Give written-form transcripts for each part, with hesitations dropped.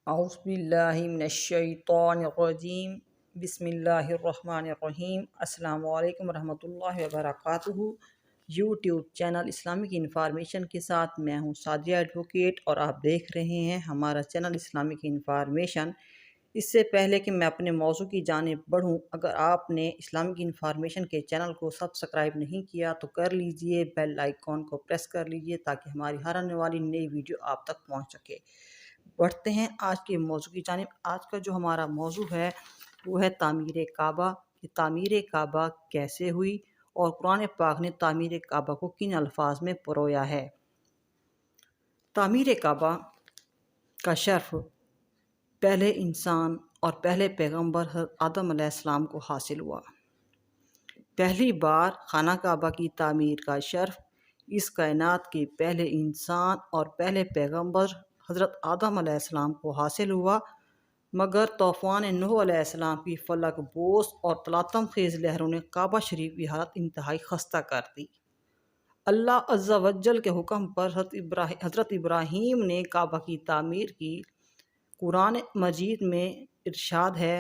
اعوذ باللہ من الشیطان الرجیم بسم اللہ الرحمن الرحیم۔ السلام علیکم ورحمۃ اللہ وبرکاتہ۔ یوٹیوب چینل اسلامک انفارمیشن کے ساتھ میں ہوں سعدیہ ایڈوکیٹ، اور آپ دیکھ رہے ہیں ہمارا چینل اسلامک انفارمیشن۔ اس سے پہلے کہ میں اپنے موضوع کی جانب بڑھوں، اگر آپ نے اسلامک انفارمیشن کے چینل کو سبسکرائب نہیں کیا تو کر لیجئے، بیل آئیکن کو پریس کر لیجئے تاکہ ہماری ہر آنے والی نئی ویڈیو آپ تک پہنچ سکے۔ بڑھتے ہیں آج کے موضوع کی جانب۔ آج کا جو ہمارا موضوع ہے وہ ہے تعمیر کعبہ۔ کہ تعمیر کعبہ کیسے ہوئی اور قرآن پاک نے تعمیر کعبہ کو کن الفاظ میں پرویا ہے۔ تعمیر کعبہ کا شرف پہلے انسان اور پہلے پیغمبر حضرت آدم علیہ السلام کو حاصل ہوا۔ پہلی بار خانہ کعبہ کی تعمیر کا شرف اس کائنات کے پہلے انسان اور پہلے پیغمبر حضرت آدم علیہ السلام کو حاصل ہوا، مگر طوفان نوح علیہ السلام کی فلک بوس اور تلاطم خیز لہروں نے کعبہ شریف کی حالت انتہائی خستہ کر دی۔ اللہ عز و جل کے حکم پر حضرت ابراہیم نے کعبہ کی تعمیر کی۔ قرآن مجید میں ارشاد ہے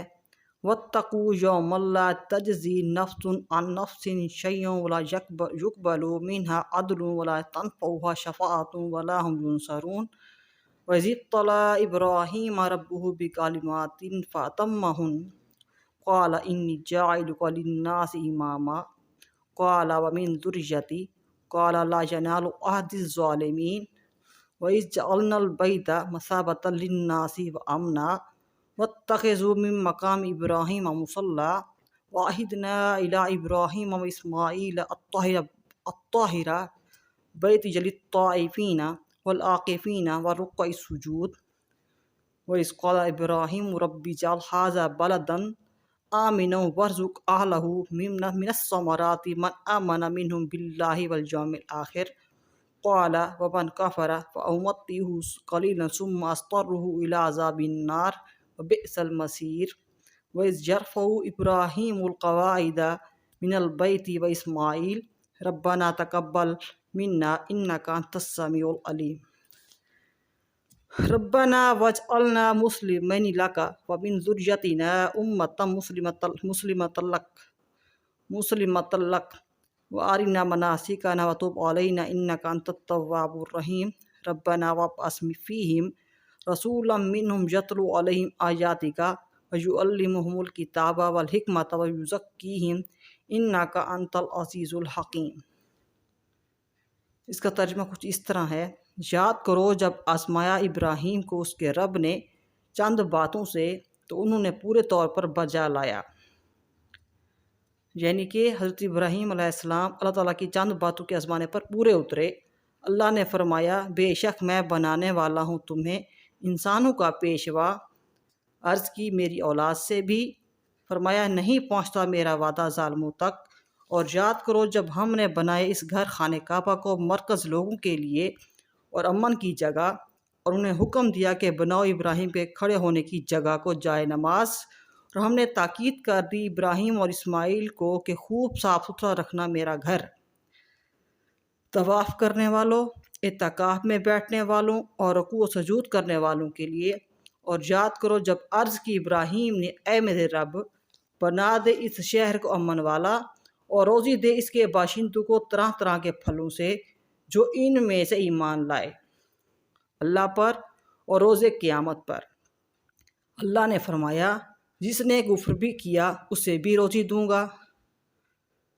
وَاتَّقُوا يَوْمًا لَا تَجْزِي نَفْسٌ عَن نَفْسٍ شَيْئًا وَلَا يُقْبَلُ مِنْهَا عَدْلٌ وَلَا تَنفَعُهَا شَفَاعَةٌ وَلَا هُمْ يُنصَرُونَ وَإِذِ ابْتَلَىٰ إِبْرَاهِيمَ رَبُّهُ بِكَلِمَاتٍ فَأَتَمَّهُنَّ قَالَ إِنِّي جَاعِلُكَ لِلنَّاسِ إِمَامًا قَالَ وَمِن ذُرِّيَّتِي قَالَ لَا يَنَالُ عَهْدِي الظَّالِمِينَ وَإِذْ جَعَلْنَا الْبَيْتَ مَثَابَةً لِلنَّاسِ وَأَمْنًا وَاتَّخِذُوا مِن مَّقَامِ إِبْرَاهِيمَ مُصَلًّى وَعَهِدْنَا إِلَىٰ إِبْرَاهِيمَ وَإِسْمَاعِيلَ الطَّاهِرَ بَيْتِيَ لِلطَّائِفِينَ وَالْعَاكِفِينَ وَالرُّكَّعِ السُّجُودِ وَإِذْ قَالَ إِبْرَاهِيمُ رَبِّ اجْعَلْ هَٰذَا بَلَدًا آمِنًا وَارْزُقْ أَهْلَهُ مِنَ الثَّمَرَاتِ مَنْ آمَنَ مِنْهُم بِاللَّهِ وَالْيَوْمِ الْآخِرِ قَالَ وَمَنْ كَفَرَ فَأُمَتِّعُهُ قَلِيلًا ثُمَّ أَضْطَرُّهُ إِلَىٰ عَذَابِ النَّارِ وَبِئْسَ الْمَصِيرُ وَإِذْ يَرْفَعُ إِبْرَاهِيمُ الْقَوَاعِدَ مِنَ الْبَيْتِ وَإِسْمَاعِيلُ رَبَّنَا تَقَبَّلْ مِنَّا إِنَّكَ أَنْتَ السَّمِيعُ الْعَلِيمُ رَبَّنَا وَاجْعَلْنَا مُسْلِمَيْنِ لَكَ وَمِن ذُرِّيَّتِنَا أُمَّةً مُّسْلِمَةً لَكَ وَأَرِنَا مَنَاسِكَنَا وَتُبْ عَلَيْنَا إِنَّكَ أَنْتَ التَّوَّابُ الرَّحِيمُ رَبَّنَا وَابْعَثْ فِيهِمْ رَسُولًا مِّنْهُمْ يَتْلُو عَلَيْهِمْ آيَاتِكَ وَيُعَلِّمُهُمُ الْكِتَابَ وَالْحِكْمَةَ وَيُزَكِّيهِمْ إِنَّكَ أَنْتَ الْعَزِيزُ الْحَكِيمُ۔ اس کا ترجمہ کچھ اس طرح ہے، یاد کرو جب آزمایا ابراہیم کو اس کے رب نے چند باتوں سے تو انہوں نے پورے طور پر بجا لایا۔ یعنی کہ حضرت ابراہیم علیہ السلام اللہ تعالیٰ کی چند باتوں کے آزمانے پر پورے اترے۔ اللہ نے فرمایا بے شک میں بنانے والا ہوں تمہیں انسانوں کا پیشوا۔ عرض کی میری اولاد سے بھی؟ فرمایا نہیں پہنچتا میرا وعدہ ظالموں تک۔ اور یاد کرو جب ہم نے بنائے اس گھر خانہ کعبہ کو مرکز لوگوں کے لیے اور امن کی جگہ، اور انہیں حکم دیا کہ بناؤ ابراہیم کے کھڑے ہونے کی جگہ کو جائے نماز، اور ہم نے تاکید کر دی ابراہیم اور اسماعیل کو کہ خوب صاف ستھرا رکھنا میرا گھر، طواف کرنے والوں، اعتکاف میں بیٹھنے والوں اور رکوع و سجود کرنے والوں کے لیے۔ اور یاد کرو جب عرض کی ابراہیم نے اے میرے رب بنا دے اس شہر کو امن والا اور روزی دے اس کے باشندوں کو طرح طرح کے پھلوں سے جو ان میں سے ایمان لائے اللہ پر اور روز قیامت پر۔ اللہ نے فرمایا جس نے کفر بھی کیا اسے بھی روزی دوں گا،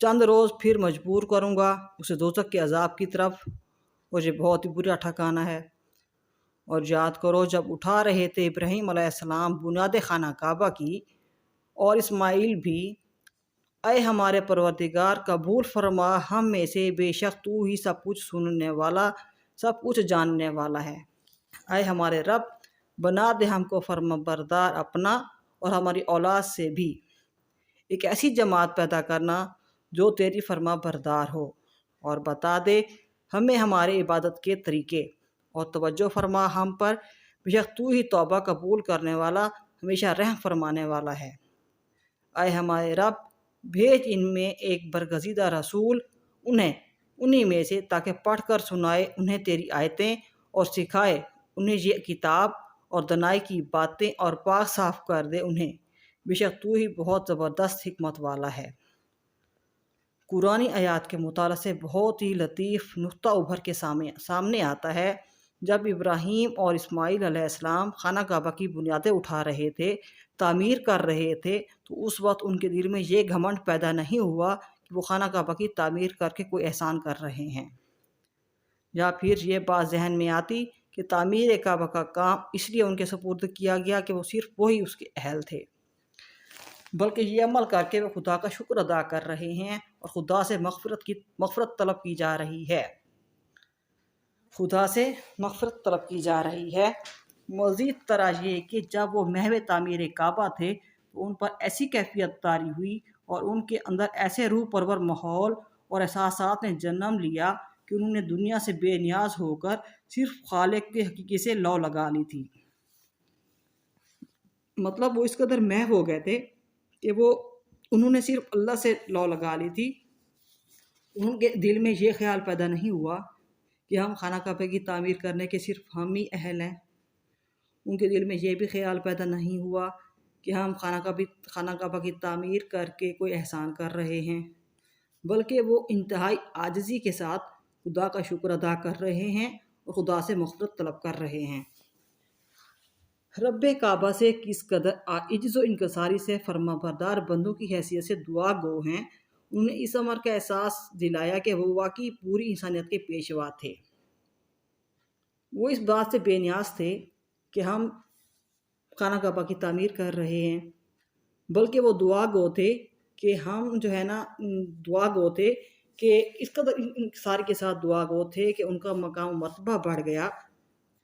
چند روز پھر مجبور کروں گا اسے دوزخ کے عذاب کی طرف، اور یہ بہت ہی برا ٹھکانہ ہے۔ اور یاد کرو جب اٹھا رہے تھے ابراہیم علیہ السلام بنیاد خانہ کعبہ کی اور اسماعیل بھی، اے ہمارے پروردگار قبول فرما ہم میں سے، بے شک تو ہی سب کچھ سننے والا سب کچھ جاننے والا ہے۔ اے ہمارے رب بنا دے ہم کو فرما بردار اپنا اور ہماری اولاد سے بھی ایک ایسی جماعت پیدا کرنا جو تیری فرما بردار ہو، اور بتا دے ہمیں ہمارے عبادت کے طریقے، اور توجہ فرما ہم پر، بے شک تو ہی توبہ قبول کرنے والا ہمیشہ رحم فرمانے والا ہے۔ اے ہمارے رب بھیج ان میں ایک برگزیدہ رسول انہی میں سے تاکہ پڑھ کر سنائے انہیں تیری آیتیں اور سکھائے انہیں یہ کتاب اور دنائی کی باتیں اور پاک صاف کر دے انہیں، بے شک تو ہی بہت زبردست حکمت والا ہے۔ قرآنی آیات کے مطالعے سے بہت ہی لطیف نقطہ ابھر کے سامنے آتا ہے۔ جب ابراہیم اور اسماعیل علیہ السلام خانہ کعبہ کی بنیادیں اٹھا رہے تھے، تعمیر کر رہے تھے، تو اس وقت ان کے دل میں یہ گھمنڈ پیدا نہیں ہوا کہ وہ خانہ کعبہ کی تعمیر کر کے کوئی احسان کر رہے ہیں، یا پھر یہ بات ذہن میں آتی کہ تعمیر کعبہ کا کام اس لیے ان کے سپرد کیا گیا کہ وہ صرف وہی اس کے اہل تھے، بلکہ یہ عمل کر کے وہ خدا کا شکر ادا کر رہے ہیں اور خدا سے مغفرت طلب کی جا رہی ہے۔ خدا سے مغفرت طلب کی جا رہی ہے۔ مزید طرح یہ کہ جب وہ محو تعمیر کعبہ تھے تو ان پر ایسی کیفیت طاری ہوئی اور ان کے اندر ایسے روح پرور ماحول اور احساسات نے جنم لیا کہ انہوں نے دنیا سے بے نیاز ہو کر صرف خالق کے حقیقی سے لو لگا لی تھی۔ مطلب وہ اس قدر محو ہو گئے تھے کہ انہوں نے صرف اللہ سے لو لگا لی تھی۔ ان کے دل میں یہ خیال پیدا نہیں ہوا کہ ہم خانہ کعبہ کی تعمیر کرنے کے صرف ہم ہی اہل ہیں۔ ان کے دل میں یہ بھی خیال پیدا نہیں ہوا کہ ہم خانہ کعبہ کی تعمیر کر کے کوئی احسان کر رہے ہیں، بلکہ وہ انتہائی عاجزی کے ساتھ خدا کا شکر ادا کر رہے ہیں اور خدا سے مغفرت طلب کر رہے ہیں۔ رب کعبہ سے کس قدر عجز و انکساری سے فرما بردار بندوں کی حیثیت سے دعا گو ہیں، انہوں نے اس امر کا احساس دلایا کہ وہ واقعی پوری انسانیت کے پیشوا تھے۔ وہ اس بات سے بے نیاز تھے کہ ہم خانہ کعبہ کی تعمیر کر رہے ہیں، بلکہ وہ دعا گو تھے کہ دعا گو تھے کہ اس قدر انکسار کے ساتھ دعا گو تھے کہ ان کا مقام و مرتبہ بڑھ گیا۔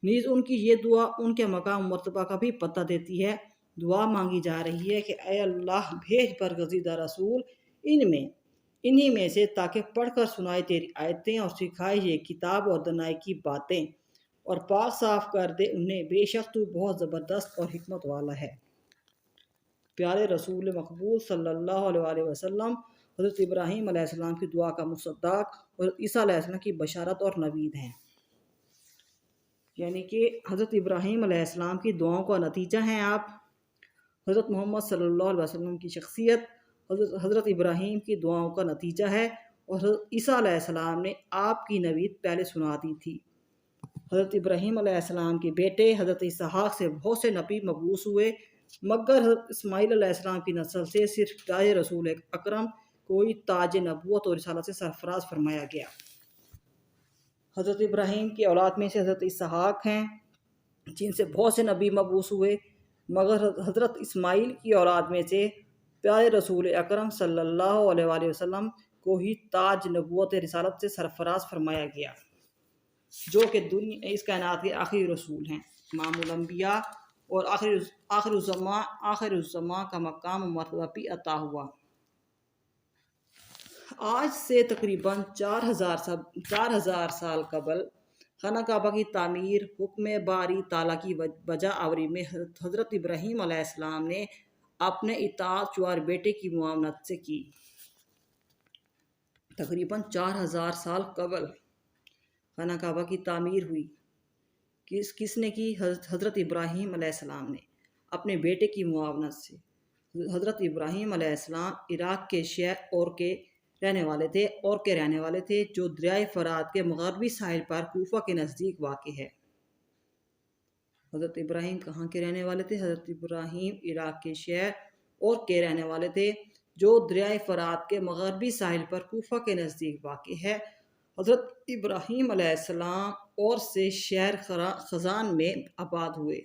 نیز ان کی یہ دعا ان کے مقام و مرتبہ کا بھی پتہ دیتی ہے۔ دعا مانگی جا رہی ہے کہ اے اللہ بھیج برگزیدہ رسول انہی میں سے، تاکہ پڑھ کر سنائے تیری آیتیں اور سکھائے یہ کتاب اور دنائی کی باتیں اور پاک صاف کر دے انہیں، بے شک تو بہت زبردست اور حکمت والا ہے۔ پیارے رسول مقبول صلی اللہ علیہ وسلم حضرت ابراہیم علیہ السلام کی دعا کا مصداق اور عیسیٰ علیہ السلام کی بشارت اور نوید ہیں، یعنی کہ حضرت ابراہیم علیہ السلام کی دعاؤں کا نتیجہ ہیں آپ۔ حضرت محمد صلی اللہ علیہ وسلم کی شخصیت حضرت ابراہیم کی دعاؤں کا نتیجہ ہے، اور حضرت عیسیٰ علیہ السلام نے آپ کی نوید پہلے سنا دی تھی۔ حضرت ابراہیم علیہ السلام کے بیٹے حضرت اسحاق سے بہت سے نبی مبعوث ہوئے، مگر حضرت اسماعیل علیہ السلام کی نسل سے صرف پیارے رسول اکرم کو ہی تاج نبوت اور رسالت سے سرفراز فرمایا گیا۔ حضرت ابراہیم کی اولاد میں سے حضرت اسحاق ہیں جن سے بہت سے نبی مبعوث ہوئے، مگر حضرت اسماعیل کی اولاد میں سے پیارے رسول اکرم صلی اللہ علیہ وآلہ وسلم کو ہی تاج نبوت رسالت سے سرفراز فرمایا گیا، جو کہ اس کائنات کے آخری رسول ہیں، امام الانبیاء اور آخر الزماں کا مقام و مرتبہ بھی عطا ہوا۔ آج سے تقریباً 4000 سال قبل خانہ کعبہ کی تعمیر حکم باری تعالیٰ کی بجا آوری میں حضرت ابراہیم علیہ السلام نے اپنے اطاعت چوار بیٹے کی معاونت سے کی۔ تقریباً 4000 سال قبل خانہ کعبہ کی تعمیر ہوئی۔ کس نے کی؟ حضرت ابراہیم علیہ السلام نے اپنے بیٹے کی معاونت سے۔ حضرت ابراہیم علیہ السلام عراق کے شہر اور کے رہنے والے تھے جو دریائے فرات کے مغربی ساحل پر کوفہ کے نزدیک واقع ہے۔ حضرت ابراہیم کہاں کے رہنے والے تھے؟ حضرت ابراہیم عراق کے شہر اور کے رہنے والے تھے جو دریائے فرات کے مغربی ساحل پر کوفہ کے نزدیک واقع ہے۔ حضرت ابراہیم علیہ السلام اور سے شہر خزان میں آباد ہوئے۔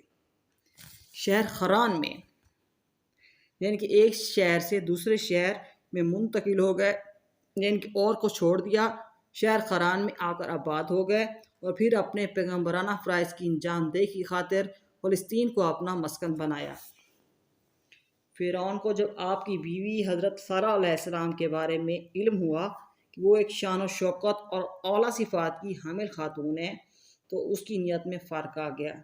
شہر خران میں، یعنی کہ ایک شہر سے دوسرے شہر میں منتقل ہو گئے، یعنی کہ اور کو چھوڑ دیا، شہر خران میں آ کر آباد ہو گئے، اور پھر اپنے پیغمبرانہ فرائض کی انجام دہی کی خاطر فلسطین کو اپنا مسکن بنایا۔ فرعون کو جب آپ کی بیوی حضرت سارہ علیہ السلام کے بارے میں علم ہوا کہ وہ ایک شان و شوکت اور اعلیٰ صفات کی حامل خاتون ہے، تو اس کی نیت میں فرق آ گیا،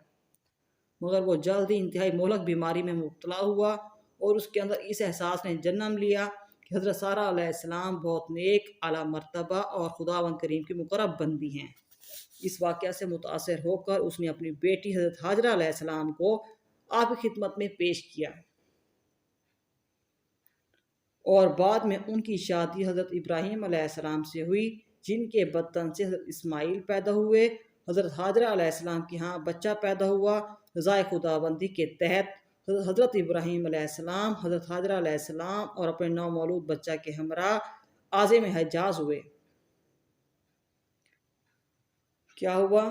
مگر وہ جلد ہی انتہائی مہلک بیماری میں مبتلا ہوا، اور اس کے اندر اس احساس نے جنم لیا کہ حضرت سارہ علیہ السلام بہت نیک، اعلیٰ مرتبہ اور خداوند کریم کی مقرب بندی ہیں۔ اس واقعہ سے متاثر ہو کر اس نے اپنی بیٹی حضرت ہاجرہ علیہ السلام کو آپ کی خدمت میں پیش کیا اور بعد میں ان کی شادی حضرت ابراہیم علیہ السلام سے ہوئی، جن کے بطن سے حضرت اسماعیل پیدا ہوئے۔ حضرت ہاجرہ علیہ السلام کے ہاں بچہ پیدا ہوا۔ رضائے خداوندی کے تحت حضرت ابراہیم علیہ السلام حضرت ہاجرہ علیہ السلام اور اپنے نومولود بچہ کے ہمراہ عازم حجاز ہوئے۔ کیا ہوا؟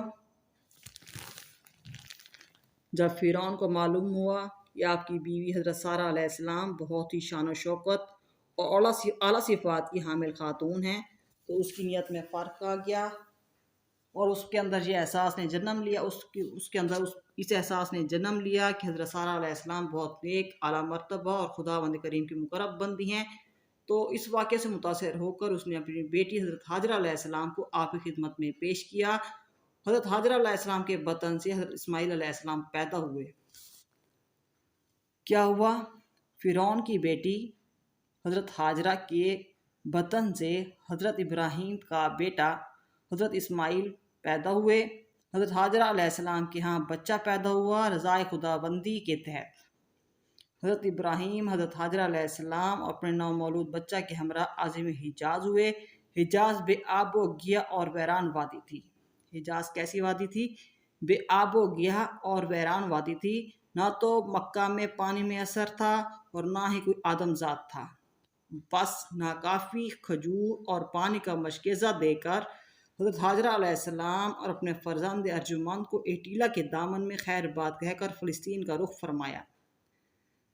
جب فرعون کو معلوم ہوا کہ آپ کی بیوی حضرت سارہ علیہ السلام بہت ہی شان و شوکت اور اعلیٰ صفات کی حامل خاتون ہیں، تو اس کی نیت میں فرق آ گیا اور اس کے اندر یہ احساس نے جنم لیا اس احساس نے جنم لیا کہ حضرت سارہ علیہ السلام بہت نیک، اعلیٰ مرتبہ اور خداوند کریم کی مقرب بندی ہیں۔ تو اس واقعے سے متاثر ہو کر اس نے اپنی بیٹی حضرت ہاجرہ علیہ السلام کو آپ کی خدمت میں پیش کیا۔ حضرت ہاجرہ علیہ السلام کے بطن سے حضرت اسماعیل علیہ السلام پیدا ہوئے۔ کیا ہوا؟ فرعون کی بیٹی حضرت ہاجرہ کے بطن سے حضرت ابراہیم کا بیٹا حضرت اسماعیل پیدا ہوئے۔ حضرت ہاجرہ علیہ السلام کے ہاں بچہ پیدا ہوا رضائے خداوندی کے تحت۔ حضرت ابراہیم حضرت ہاجرہ علیہ السلام اپنے نومولود بچہ کے ہمراہ عازم حجاز ہوئے۔ حجاز بے آب و گیاہ اور ویران وادی تھی۔ حجاز کیسی وادی تھی؟ بے آب و گیاہ اور ویران وادی تھی۔ نہ تو مکہ میں پانی میں اثر تھا اور نہ ہی کوئی آدم ذات تھا، بس ناکافی کھجور اور پانی کا مشکیزہ دے کر حضرت ہاجرہ علیہ السلام اور اپنے فرزند ارجمند کو ایک ٹیلہ کے دامن میں خیر باد کہہ کر فلسطین کا رخ فرمایا۔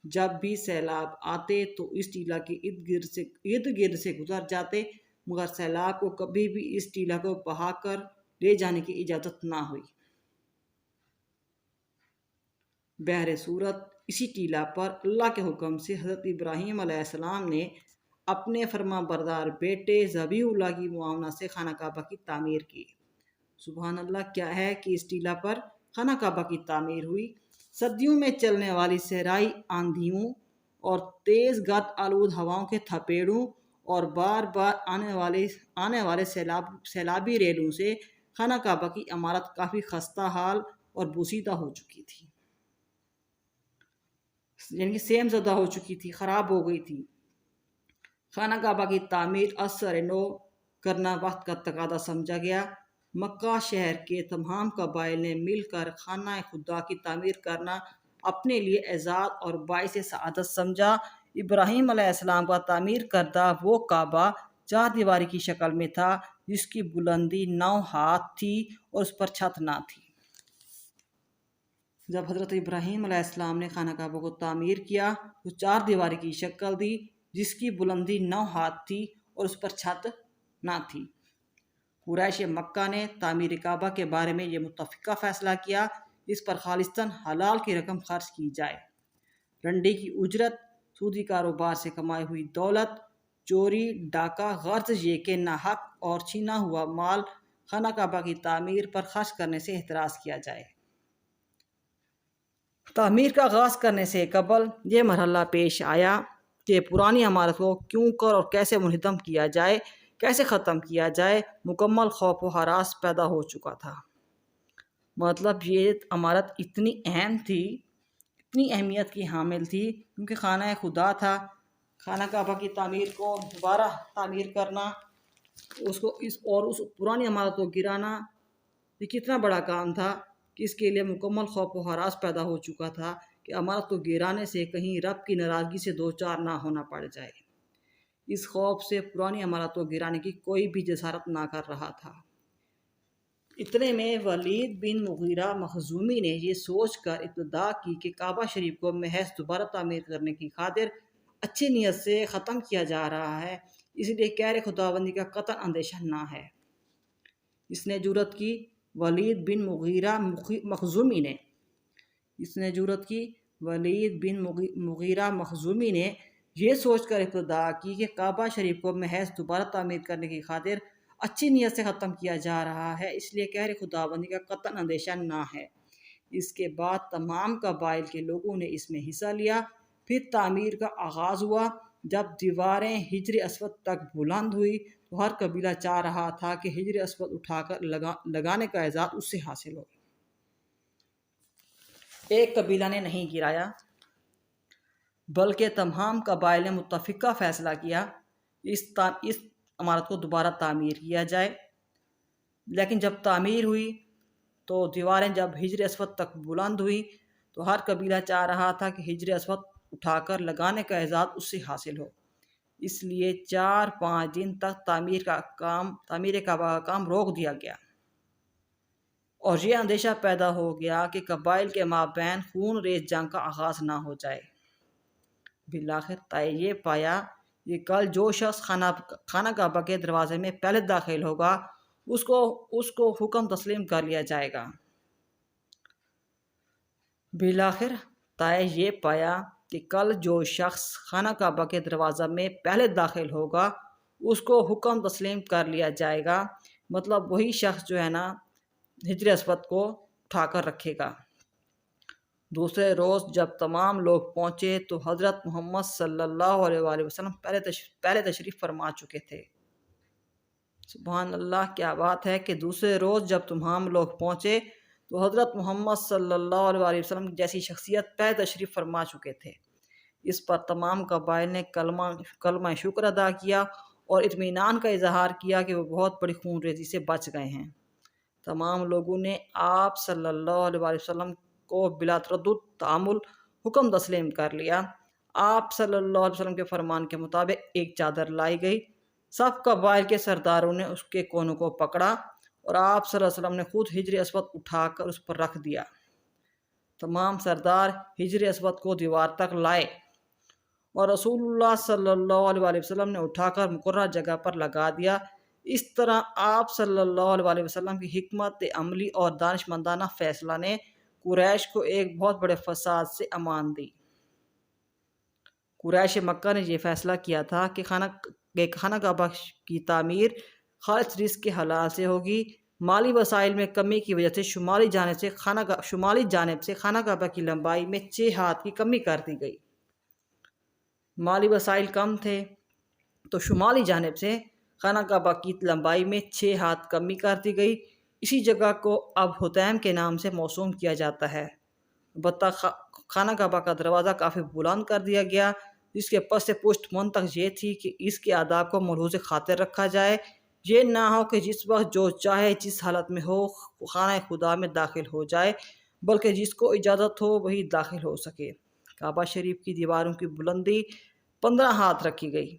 جب بھی سیلاب آتے تو اس ٹیلہ کے ارد گرد سے گزر جاتے، مگر سیلاب کو کبھی بھی اس ٹیلہ کو بہا کر لے جانے کی اجازت نہ ہوئی۔ بہر صورت اسی ٹیلہ پر اللہ کے حکم سے حضرت ابراہیم علیہ السلام نے اپنے فرما بردار بیٹے ذبیح اللہ کی معاونت سے خانہ کعبہ کی تعمیر کی۔ سبحان اللہ، کیا ہے کہ اس ٹیلہ پر خانہ کعبہ کی تعمیر ہوئی۔ صدیوں میں چلنے والی صحرائی آندھیوں اور تیز گرد آلود ہواؤں کے تھپیڑوں اور بار بار آنے والے سیلابی ریلوں سے خانہ کعبہ کی عمارت کافی خستہ حال اور بوسیدہ ہو چکی تھی، یعنی کہ سیم زدہ ہو چکی تھی، خراب ہو گئی تھی۔ خانہ کعبہ کی تعمیر اثر نو کرنا وقت کا تقاضا سمجھا گیا۔ مکہ شہر کے تمام قبائل نے مل کر خانہ خدا کی تعمیر کرنا اپنے لیے اعزاز اور باعث سعادت سمجھا۔ ابراہیم علیہ السلام کا تعمیر کردہ وہ کعبہ 4 دیواری کی شکل میں تھا، جس کی بلندی 9 ہاتھ تھی اور اس پر چھت نہ تھی۔ جب حضرت ابراہیم علیہ السلام نے خانہ کعبہ کو تعمیر کیا تو 4 دیواری کی شکل دی، جس کی بلندی 9 ہاتھ تھی اور اس پر چھت نہ تھی۔ قریش مکہ نے تعمیر کعبہ کے بارے میں یہ متفقہ فیصلہ کیا اس پر خالصتاً حلال کی رقم خرچ کی جائے۔ رنڈی کی اجرت، سودی کاروبار سے کمائی ہوئی دولت، چوری ڈاکہ، غرض یہ کہ ناحق اور چھینا ہوا مال خانہ کعبہ کی تعمیر پر خرچ کرنے سے احتراز کیا جائے۔ تعمیر کا آغاز کرنے سے قبل یہ مرحلہ پیش آیا کہ پرانی عمارت کو کیوں کر اور کیسے منہدم کیا جائے، کیسے ختم کیا جائے۔ مکمل خوف و ہراس پیدا ہو چکا تھا۔ مطلب یہ عمارت اتنی اہم تھی، اتنی اہمیت کی حامل تھی، کیونکہ خانہ خدا تھا۔ خانہ کعبہ کی تعمیر کو دوبارہ تعمیر کرنا، اس پرانی عمارت کو گرانا، یہ کتنا بڑا کام تھا کہ اس کے لیے مکمل خوف و ہراس پیدا ہو چکا تھا کہ عمارت کو گرانے سے کہیں رب کی ناراضگی سے دوچار نہ ہونا پڑ جائے۔ اس خوف سے پرانی عمارت کو گرانے کی کوئی بھی جسارت نہ کر رہا تھا۔ اتنے میں ولید بن مغیرہ مخزومی نے یہ سوچ کر ابتدا کی کہ کعبہ شریف کو محض دوبارہ تعمیر کرنے کی خاطر اچھی نیت سے ختم کیا جا رہا ہے، اس لیے کہر خداوندی کا قطعاً اندیشہ نہ ہے۔ اس نے جرأت کی ولید بن مغیرہ مخزومی نے یہ سوچ کر ابتدا کی کہ کعبہ شریف کو محض دوبارہ تعمیر کرنے کی خاطر اچھی نیت سے ختم کیا جا رہا ہے، اس لیے کہر خداوندی کا قطعاً اندیشہ نہ ہے۔ اس کے بعد تمام قبائل کے لوگوں نے اس میں حصہ لیا۔ پھر تعمیر کا آغاز ہوا۔ جب دیواریں ہجر اسود تک بلند ہوئی تو ہر قبیلہ چاہ رہا تھا کہ ہجر اسود اٹھا کر لگانے کا اعزاز اس سے حاصل ہو۔ ایک قبیلہ نے نہیں گرایا بلکہ تمام قبائل نے متفقہ فیصلہ کیا اس عمارت کو دوبارہ تعمیر کیا جائے۔ لیکن جب تعمیر ہوئی تو دیواریں جب ہجر اسود تک بلند ہوئی تو ہر قبیلہ چاہ رہا تھا کہ ہجر اسود اٹھا کر لگانے کا اعزاز اس سے حاصل ہو، اس لیے 4-5 دن تک تعمیر کعبہ کا کام روک دیا گیا، اور یہ اندیشہ پیدا ہو گیا کہ قبائل کے مابین خون ریز جنگ کا آغاز نہ ہو جائے۔ بالآخر طے یہ پایا کہ کل جو شخص خانہ کعبہ کے دروازے میں پہلے داخل ہوگا اس کو حکم تسلیم کر لیا جائے گا۔ بالآخر طے یہ پایا کہ کل جو شخص خانہ کعبہ کے دروازہ میں پہلے داخل ہوگا اس کو حکم تسلیم کر لیا جائے گا، مطلب وہی شخص جو ہے نا ہجر اسود کو اٹھا کر رکھے گا۔ دوسرے روز جب تمام لوگ پہنچے تو حضرت محمد صلی اللہ علیہ وآلہ وسلم پہلے تشریف فرما چکے تھے۔ سبحان اللہ، کیا بات ہے کہ دوسرے روز جب تمام لوگ پہنچے تو حضرت محمد صلی اللہ علیہ وآلہ وسلم جیسی شخصیت پہلے تشریف فرما چکے تھے۔ اس پر تمام قبائل نے کلمہ شکر ادا کیا اور اطمینان کا اظہار کیا کہ وہ بہت بڑی خون ریزی سے بچ گئے ہیں۔ تمام لوگوں نے آپ صلی اللہ علیہ وآلہ وسلم کو بلا تردد تعامل حکم تسلیم کر لیا۔ آپ صلی اللہ علیہ وسلم کے فرمان کے مطابق ایک چادر لائی گئی، سب قبائل کے سرداروں نے اس کے کونوں کو پکڑا اور آپ صلی اللہ علیہ وسلم نے خود ہجر اسود اٹھا کر اس پر رکھ دیا۔ تمام سردار ہجر اسود کو دیوار تک لائے اور رسول اللہ صلی اللہ علیہ وآلہ وسلم نے اٹھا کر مقررہ جگہ پر لگا دیا۔ اس طرح آپ صلی اللہ علیہ وآلہ وسلم کی حکمت عملی اور دانشمندانہ فیصلہ نے قریش کو ایک بہت بڑے فساد سے امان دی۔ قریش مکہ نے یہ فیصلہ کیا تھا کہ خانہ کعبہ کی تعمیر خالص رزق کے حلال سے ہوگی۔ مالی وسائل میں کمی کی وجہ سے شمالی جانب سے خانہ کعبہ کی لمبائی میں 6 ہاتھ کی کمی کر دی گئی۔ مالی وسائل کم تھے تو شمالی جانب سے خانہ کعبہ کی لمبائی میں 6 ہاتھ کمی کر دی گئی۔ اسی جگہ کو اب حطیم کے نام سے موسوم کیا جاتا ہے۔ البتہ خانہ کعبہ کا دروازہ کافی بلند کر دیا گیا، جس کے پس پشت منطق یہ تھی کہ اس کے آداب کو ملحوظ خاطر رکھا جائے۔ یہ نہ ہو کہ جس وقت جو چاہے جس حالت میں ہو خانہ خدا میں داخل ہو جائے، بلکہ جس کو اجازت ہو وہی داخل ہو سکے۔ کعبہ شریف کی دیواروں کی بلندی 15 ہاتھ رکھی گئی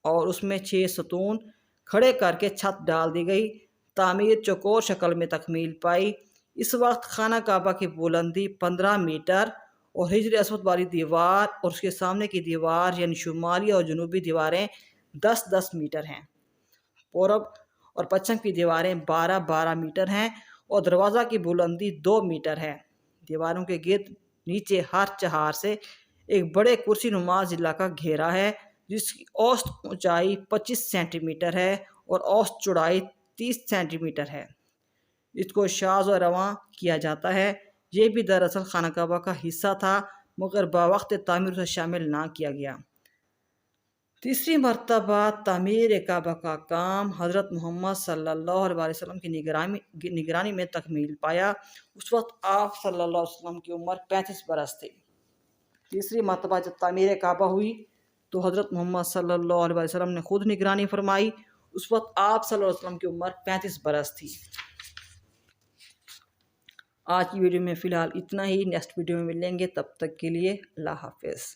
اور اس میں 6 ستون کھڑے کر کے چھت ڈال دی گئی۔ تعمیر چوکور شکل میں تکمیل پائی۔ اس وقت خانہ کعبہ کی بلندی 15 میٹر اور ہجر اسود والی دیوار اور اس کے سامنے کی دیوار یعنی شمالی اور جنوبی دیواریں 10-10 میٹر ہیں۔ پورب اور پچھم کی دیواریں 12-12 میٹر ہیں اور دروازہ کی بلندی 2 میٹر ہے۔ دیواروں کے گرد نیچے ہر چہار سے ایک بڑے کرسی نما ضلع کا گھیرا ہے، جس کی اوسط اونچائی 25 سینٹی میٹر ہے اور اوسط چوڑائی 30 سینٹی میٹر ہے۔ اس کو شاذ و رواں کیا جاتا ہے۔ یہ بھی دراصل خانہ کعبہ کا حصہ تھا مگر بوقت تعمیر اسے شامل نہ کیا گیا۔ تیسری مرتبہ تعمیر کعبہ کا کام حضرت محمد صلی اللہ علیہ وسلم کی نگرانی میں تکمیل پایا۔ اس وقت آپ صلی اللہ علیہ وسلم کی عمر 35 برس تھی۔ تیسری مرتبہ جب تعمیر کعبہ ہوئی تو حضرت محمد صلی اللہ علیہ وسلم نے خود نگرانی فرمائی۔ اس وقت آپ صلی اللہ علیہ وسلم کی عمر 35 برس تھی۔ آج کی ویڈیو میں فی الحال اتنا ہی، نیکسٹ ویڈیو میں ملیں گے، تب تک کے لیے اللہ حافظ۔